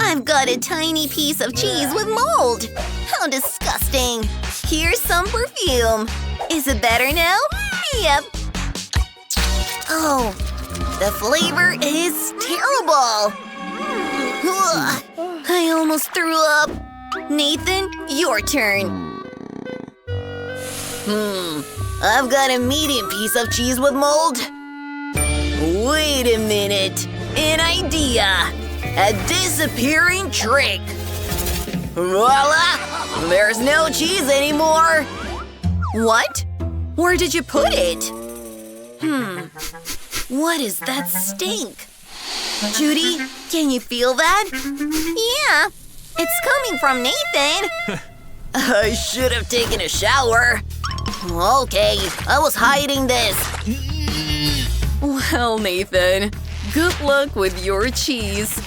I've got a tiny piece of cheese with mold! How disgusting! Here's some perfume. Is it better now? Yep. Oh, the flavor is terrible! Ugh, I almost threw up. Nathan, your turn. I've got a medium piece of cheese with mold. Wait a minute. An idea. A disappearing trick. Voila! There's no cheese anymore. What? Where did you put it? What is that stink? Judy, can you feel that? Yeah, it's coming from Nathan. I should have taken a shower. Okay, I was hiding this. Well, Nathan, good luck with your cheese.